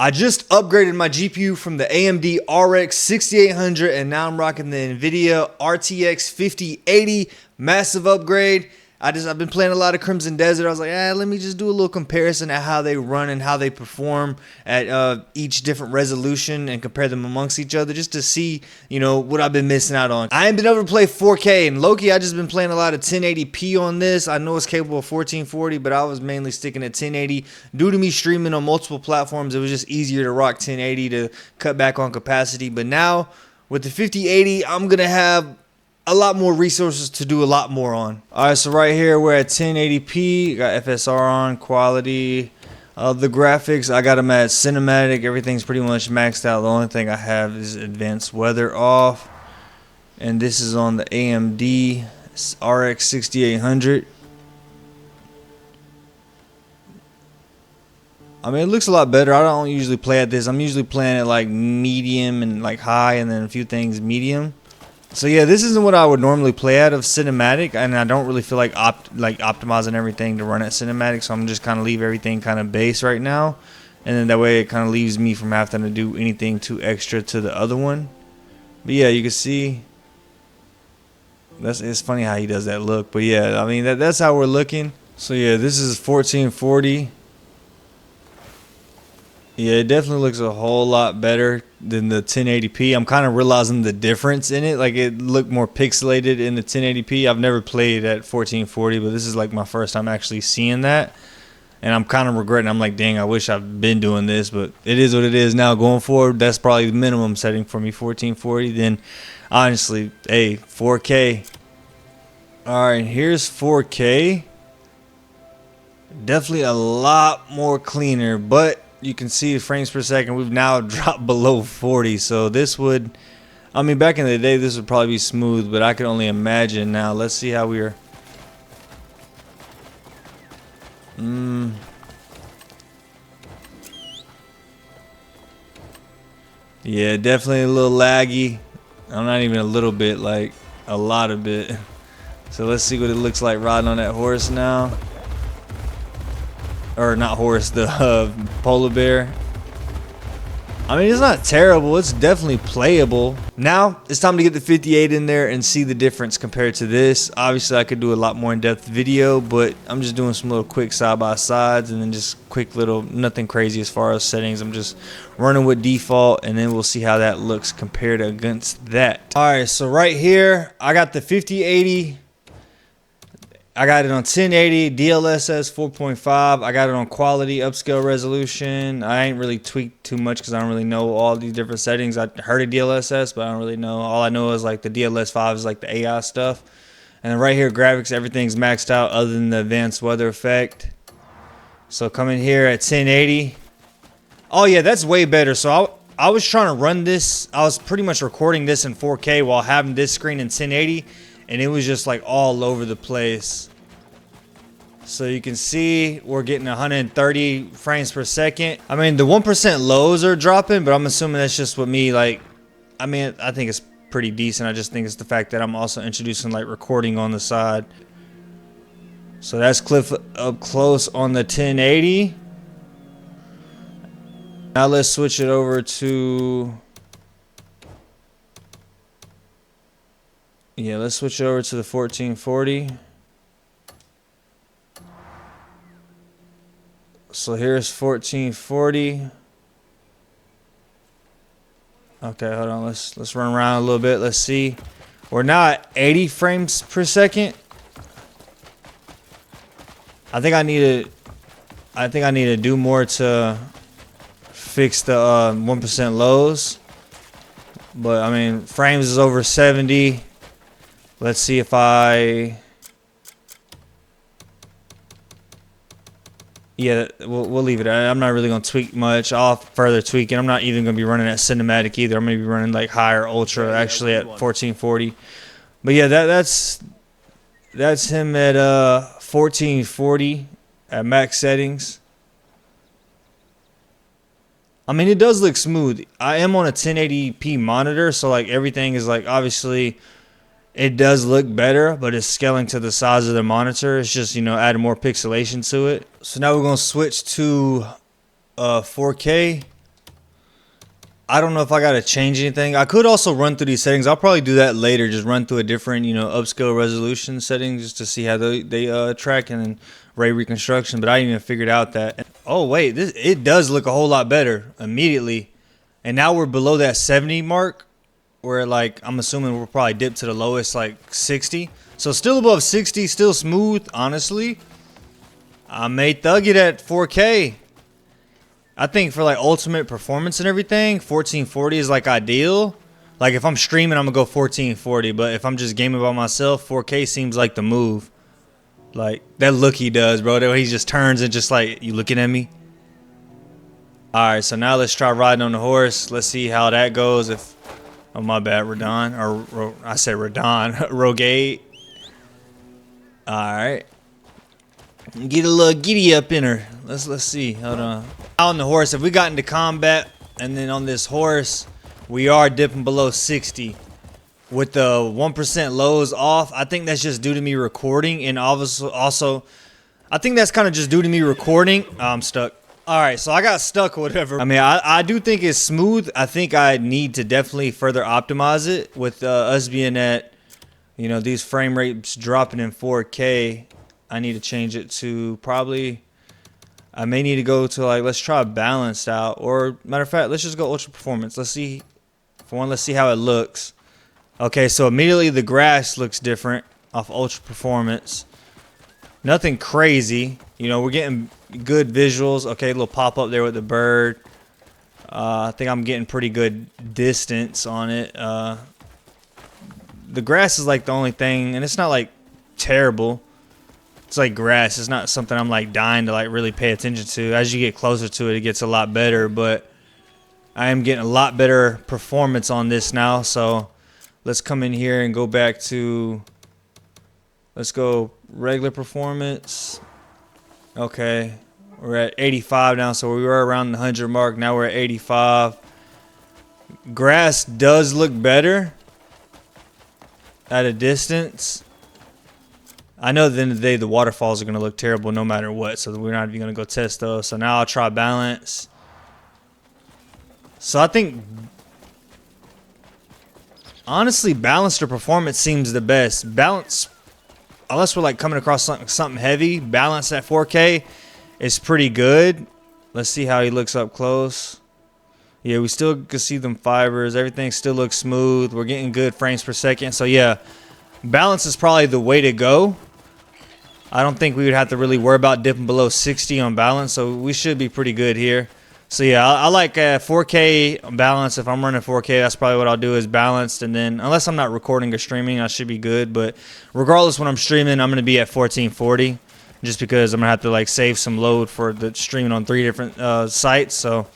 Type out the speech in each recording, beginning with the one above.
I just upgraded my GPU from the AMD RX 6800 and now I'm rocking the NVIDIA RTX 5080. Massive upgrade. I've been playing a lot of Crimson Desert. I was like, let me just do a little comparison at how they run and how they perform at each different resolution and compare them amongst each other just to see, what I've been missing out on. I ain't been able to play 4K, and low-key, I just been playing a lot of 1080p on this. I know it's capable of 1440, but I was mainly sticking at 1080. Due to me streaming on multiple platforms, it was just easier to rock 1080 to cut back on capacity. But now, with the 5080, I'm going to have a lot more resources to do a lot more on. Alright, so right here we're at 1080p. Got FSR on, quality. The graphics, I got them at cinematic. Everything's pretty much maxed out. The only thing I have is advanced weather off. And this is on the AMD RX 6800. I mean, it looks a lot better. I don't usually play at this. I'm usually playing at like medium and like high, and then a few things medium. So yeah, this isn't what I would normally play out of cinematic, and I don't really feel like optimizing everything to run at cinematic, so I'm just kind of leave everything kind of base right now, and then that way it kind of leaves me from having to do anything too extra to the other one. But yeah, you can see it's funny how he does that look, but yeah, I mean that's how we're looking. So yeah, this is 1440. Yeah, it definitely looks a whole lot better than the 1080p. I'm kind of realizing the difference in it. Like, it looked more pixelated in the 1080p. I've never played at 1440, but this is like my first time actually seeing that. And I'm kind of regretting. I'm like, dang, I wish I've been doing this, but it is what it is now. Going forward, that's probably the minimum setting for me, 1440. Then, honestly, hey, 4K. All right, here's 4K. Definitely a lot more cleaner, but you can see frames per second, we've now dropped below 40. So this would, I mean, back in the day, this would probably be smooth, but I can only imagine now. Let's see how we are. Yeah, definitely a little laggy. I'm not even a little bit, like a lot of bit. So let's see what it looks like riding on that horse now. Or not horse, the polar bear. I mean, it's not terrible. It's definitely playable. Now, it's time to get the 58 in there and see the difference compared to this. Obviously, I could do a lot more in-depth video, but I'm just doing some little quick side-by-sides and then just quick little, nothing crazy as far as settings. I'm just running with default, and then we'll see how that looks compared against that. All right, so right here, I got the 5080. I got it on 1080, DLSS 4.5. I got it on quality, upscale resolution. I ain't really tweaked too much because I don't really know all these different settings. I heard of DLSS, but I don't really know. All I know is like the DLS5 is like the AI stuff. And then right here, graphics, everything's maxed out other than the advanced weather effect. So coming here at 1080. Oh yeah, that's way better. So I was trying to run this. I was pretty much recording this in 4K while having this screen in 1080. And it was just like all over the place. So you can see we're getting 130 frames per second. I mean, the 1% lows are dropping, but I'm assuming that's just what me, like, I mean, I think it's pretty decent. I just think it's the fact that I'm also introducing like recording on the side. So that's clip up close on the 1080. Now let's switch it over to, yeah, let's switch it over to the 1440. So here's 1440. Okay, hold on. Let's run around a little bit. Let's see. We're now at 80 frames per second. I think I need to do more to fix the 1% lows. But I mean, frames is over 70. Let's see if yeah, we'll leave it. I'm not really going to tweak much. I'll further tweak it. I'm not even going to be running at cinematic either. I'm going to be running like higher ultra actually at 1440. But yeah, that's him at 1440 at max settings. I mean, it does look smooth. I am on a 1080p monitor, so like everything is like, obviously it does look better, but it's scaling to the size of the monitor. It's just, adding more pixelation to it. So now we're going to switch to 4K. I don't know if I gotta change anything. I could also run through these settings. I'll probably do that later. Just run through a different, upscale resolution settings just to see how they track, and then ray reconstruction. But I didn't even figured out that. Oh wait, it does look a whole lot better immediately. And now we're below that 70 mark, where like I'm assuming we'll probably dip to the lowest like 60. So still above 60, still smooth. Honestly, I may thug it at 4K. I think for like ultimate performance and everything, 1440 is like ideal. Like if I'm streaming, I'm gonna go 1440. But if I'm just gaming by myself, 4K seems like the move. Like that look he does, bro. That way he just turns and just like, you looking at me? All right, so now let's try riding on the horse. Let's see how that goes. If, oh my bad, Radon, or I said Radon, Rogate. All right. Get a little giddy up in her. Let's see. Hold on. On the horse, if we got into combat, and then on this horse, we are dipping below 60. With the 1% lows off, I think that's just due to me recording, and obviously also, I think that's kind of just due to me recording. Oh, I'm stuck. All right, so I got stuck or whatever. I mean, I do think it's smooth. I think I need to definitely further optimize it with us being at, these frame rates dropping in 4K. I need to change it to probably, I may need to go to like, let's try balanced out, or matter of fact, let's just go ultra performance. Let's see, for one, let's see how it looks. Okay, so immediately the grass looks different off ultra performance. Nothing crazy. We're getting good visuals. Okay, a little pop up there with the bird. I think I'm getting pretty good distance on it. The grass is like the only thing, and it's not like terrible. It's like grass. It's not something I'm like dying to like really pay attention to. As you get closer to it, it gets a lot better, but I am getting a lot better performance on this now. So let's come in here and go back to, let's go regular performance. Okay, we're at 85 now, so we were around the 100 mark. Now we're at 85. Grass does look better at a distance. I know at the end of the day, the waterfalls are going to look terrible no matter what, so we're not even going to go test those. So now I'll try balance. So I think, honestly, balanced or performance seems the best. Balance, unless we're like coming across something heavy, balance at 4K is pretty good. Let's see how he looks up close. Yeah, we still can see them fibers. Everything still looks smooth. We're getting good frames per second. So yeah, balance is probably the way to go. I don't think we would have to really worry about dipping below 60 on balance, so we should be pretty good here. So yeah, I like 4K balance. If I'm running 4K, that's probably what I'll do, is balanced. And then unless I'm not recording or streaming, I should be good. But regardless, when I'm streaming, I'm going to be at 1440 just because I'm going to have to like save some load for the streaming on 3 different sites. So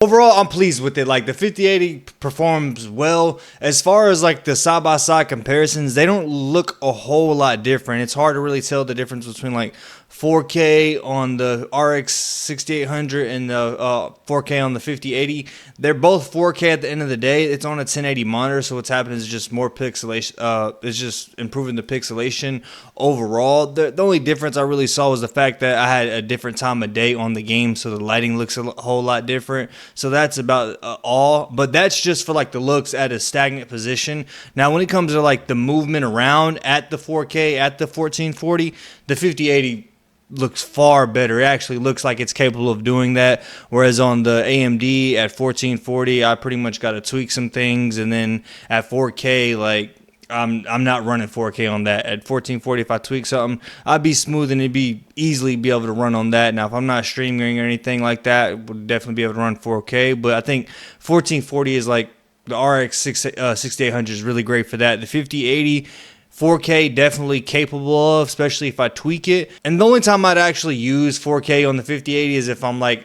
overall, I'm pleased with it. Like the 5080 performs well. As far as like the side-by-side comparisons, they don't look a whole lot different. It's hard to really tell the difference between like 4K on the RX 6800 and the 4K on the 5080. They're both 4K at the end of the day. It's on a 1080 monitor, so what's happening is just more pixelation. It's just improving the pixelation overall. The only difference I really saw was the fact that I had a different time of day on the game, so the lighting looks a whole lot different. So that's about all. But that's just for like the looks at a stagnant position. Now, when it comes to like the movement around at the 4K, at the 1440, the 5080 looks far better. It actually looks like it's capable of doing that. Whereas on the AMD at 1440, I pretty much got to tweak some things. And then at 4K, like I'm not running 4K on that. At 1440, if I tweak something, I'd be smooth and it'd be easily be able to run on that. Now, if I'm not streaming or anything like that, would definitely be able to run 4K. But I think 1440 is like the RX 6800 is really great for that. The 5080. 4K definitely capable of, especially if I tweak it. And the only time I'd actually use 4K on the 5080 is if I'm like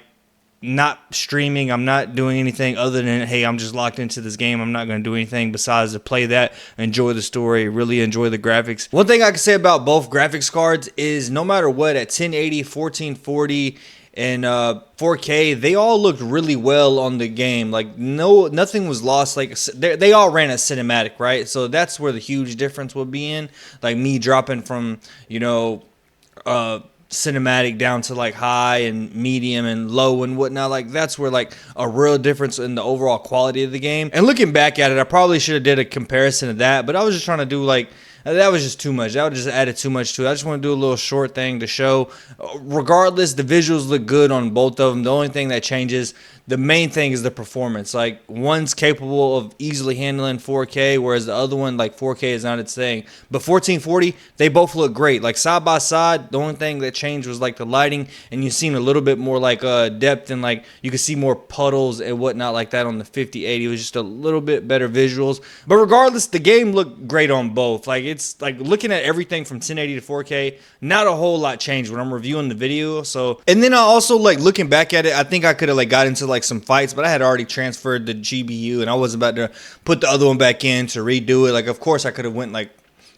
not streaming, I'm not doing anything other than, hey, I'm just locked into this game, I'm not going to do anything besides to play that, enjoy the story, really enjoy the graphics. One thing I can say about both graphics cards is no matter what, at 1080, 1440, and 4K, they all looked really well on the game. Like nothing was lost. Like they all ran a cinematic, right? So that's where the huge difference would be in. Like me dropping from, you know, cinematic down to like high and medium and low and whatnot. Like that's where like a real difference in the overall quality of the game. And looking back at it, I probably should have did a comparison of that, but I was just trying to do like, that was just too much. That would just added too much to it. I just want to do a little short thing to show. Regardless, the visuals look good on both of them. The only thing that changes, the main thing is the performance. Like one's capable of easily handling 4K, whereas the other one, like 4K is not its thing. But 1440, they both look great. Like side by side, the only thing that changed was like the lighting, and you've seen a little bit more like depth, and like you can see more puddles and whatnot like that on the 5080. It was just a little bit better visuals. But regardless, the game looked great on both. Like it's like looking at everything from 1080 to 4K, not a whole lot changed when I'm reviewing the video. So, and then I also like looking back at it, I think I could have like got into like some fights, but I had already transferred the GBU and I wasn't about to put the other one back in to redo it. Like, of course I could have went like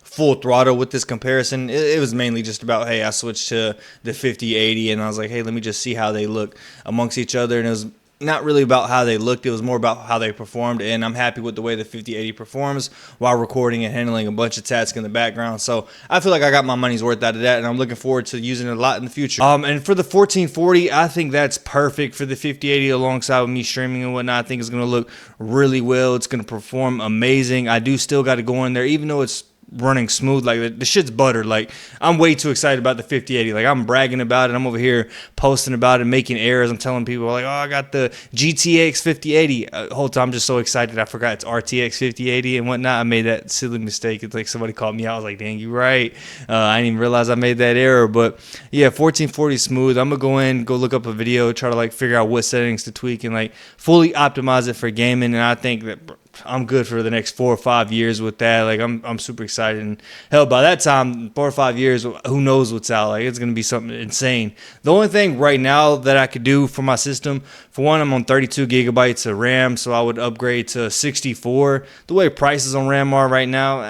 full throttle with this comparison. It was mainly just about, hey, I switched to the 5080 and I was like, hey, let me just see how they look amongst each other. And it was not really about how they looked, it was more about how they performed, and I'm happy with the way the 5080 performs while recording and handling a bunch of tasks in the background. So I feel like I got my money's worth out of that, and I'm looking forward to using it a lot in the future. And for the 1440, I think that's perfect for the 5080 alongside with me streaming and whatnot. I think it's going to look really well. It's going to perform amazing. I do still got to go in there, even though it's running smooth, like the shit's buttered. Like I'm way too excited about the 5080. Like I'm bragging about it, I'm over here posting about it, making errors. I'm telling people like, oh, I got the GTX 5080. The whole time I'm just so excited I forgot it's RTX 5080 and whatnot. I made that silly mistake. It's like somebody called me out. I was like, dang, you right. I didn't even realize I made that error. But yeah, 1440 smooth. I'm gonna go in, go look up a video, try to like figure out what settings to tweak and like fully optimize it for gaming. And I think that I'm good for the next 4 or 5 years with that. Like I'm super excited, and hell, by that time, 4 or 5 years, who knows what's out? Like it's gonna be something insane. The only thing right now that I could do for my system, for one, I'm on 32 gigabytes of RAM, so I would upgrade to 64. The way prices on RAM are right now,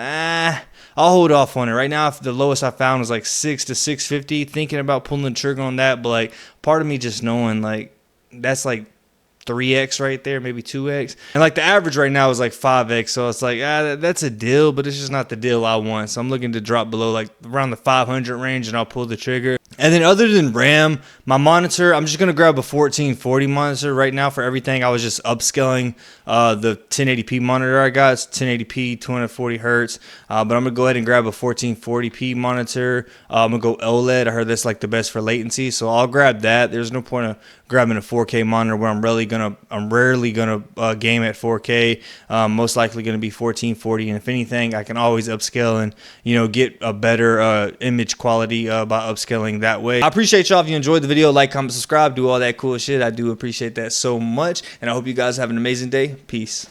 I'll hold off on it. Right now, the lowest I found was like 6 to 650. Thinking about pulling the trigger on that, but like part of me just knowing like that's like 3x right there, maybe 2x, and like the average right now is like 5x, so it's like that's a deal, but it's just not the deal I want. So I'm looking to drop below like around the 500 range and I'll pull the trigger. And then other than RAM, my monitor, I'm just gonna grab a 1440 monitor right now for everything. I was just upscaling the 1080p monitor I got. It's 1080p, 240 hertz, but I'm gonna go ahead and grab a 1440p monitor. I'm gonna go OLED. I heard that's like the best for latency, so I'll grab that. There's no point of grabbing a 4K monitor where I'm rarely gonna game at 4K. Most likely gonna be 1440, and if anything, I can always upscale and get a better image quality by upscaling that way. I appreciate y'all. If you enjoyed the video, like, comment, subscribe, do all that cool shit. I do appreciate that so much, and I hope you guys have an amazing day. Peace.